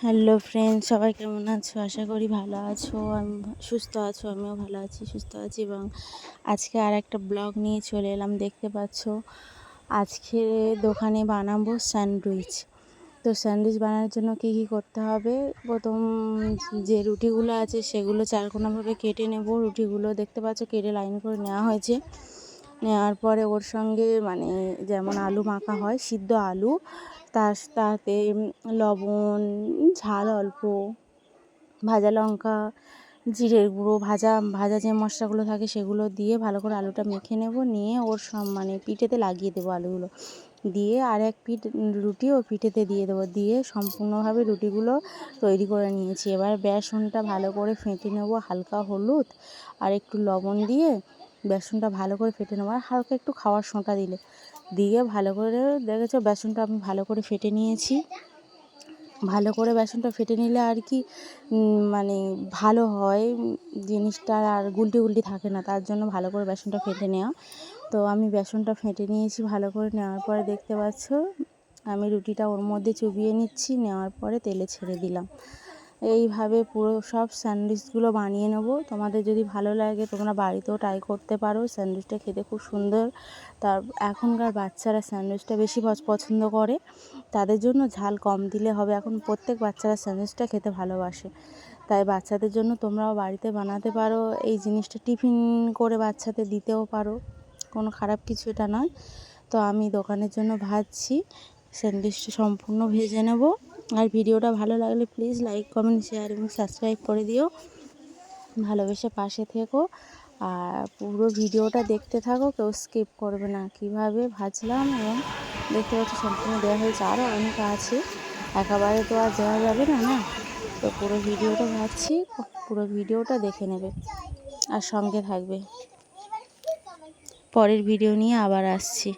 Hello friend, সবাই কেমন আছো? আশা করি ভালো আছো। আমি সুস্থ আছো, আমিও ভালো আছি, সুস্থ আছি। এবং আজকে আর একটা ব্লগ নিয়ে চলে এলাম। দেখতে পাচ্ছ আজকে দোকানে বানাবো স্যান্ডউইচ। তো স্যান্ডউইচ বানানোর জন্য কী কী করতে হবে, প্রথম যে রুটিগুলো আছে সেগুলো চারকোনাভাবে কেটে নেব। রুটিগুলো দেখতে পাচ্ছ কেটে লাইন করে নেওয়া হয়েছে। নেওয়ার পরে ওর সঙ্গে যেমন আলু মাখা হয়, সিদ্ধ আলু, তাতে লবণ, ঝাল অল্প, ভাজা লঙ্কা, জিরের গুঁড়ো, ভাজা যে মশলাগুলো থাকে সেগুলো দিয়ে ভালো করে আলুটা মেখে নেব। নিয়ে ওর পিঠেতে লাগিয়ে দেবো আলুগুলো দিয়ে, আর এক পিঠ রুটি ও পিঠেতে দিয়ে দেবো। দিয়ে সম্পূর্ণভাবে রুটিগুলো তৈরি করে নিয়েছি। এবার বেসনটা ভালো করে ফেটে নেব, হালকা হলুদ আর একটু লবণ দিয়ে বেসনটা ভালো করে ফেটে নেবো। আর হালকা একটু খাওয়ার সোঁটা দিয়ে ভালো করে, দেখেছো বেসনটা আমি ভালো করে ফেটে নিয়েছি। ভালো করে বেসনটা ফেটে নিলে আর কি ভালো হয় জিনিসটা, আর গুলটি থাকে না, তার জন্য ভালো করে বেসনটা ফেটে নেওয়া। তো আমি বেসনটা ফেটে নিয়েছি ভালো করে। নেওয়ার পরে দেখতে পাচ্ছ আমি রুটিটা ওর মধ্যে চুবিয়ে নিচ্ছি। নেওয়ার পরে তেলে ছেড়ে দিলাম। এইভাবে পুরো সব স্যান্ডউইচগুলো বানিয়ে নেব। তোমাদের যদি ভালো লাগে তোমরা বাড়িতেও ট্রাই করতে পারো। স্যান্ডউইচটা খেতে খুব সুন্দর। এখনকার বাচ্চারা স্যান্ডউইচটা বেশি পছন্দ করে, তাদের জন্য ঝাল কম দিলে হবে। এখন প্রত্যেক বাচ্চারা স্যান্ডউইচটা খেতে ভালোবাসে, তাই বাচ্চাদের জন্য তোমরাও বাড়িতে বানাতে পারো। এই জিনিসটা টিফিন করে বাচ্চাদের দিতেও পারো, কোনো খারাপ কিছু এটা নয়। তো আমি দোকানের জন্য ভাজছি, স্যান্ডউইচটা সম্পূর্ণ ভেজে নেব। আর ভিডিওটা ভালো লাগলে প্লিজ লাইক, কমেন্ট, শেয়ার এবং সাবস্ক্রাইব করে দিও। ভালোবেসে পাশে থেকো আর পুরো ভিডিওটা দেখতে থাকো, কেউ স্কিপ করবে না। কিভাবে ভাজলাম এবং দেখতে পাচ্ছি সম্পূর্ণ দেওয়া হয়েছে, আরও অনেক আছে, একেবারে তো আর দেওয়া যাবে না। তো পুরো ভিডিওটা ভাজছি, পুরো ভিডিওটা দেখে নেবে আর সঙ্গে থাকবে। পরের ভিডিও নিয়ে আবার আসছি।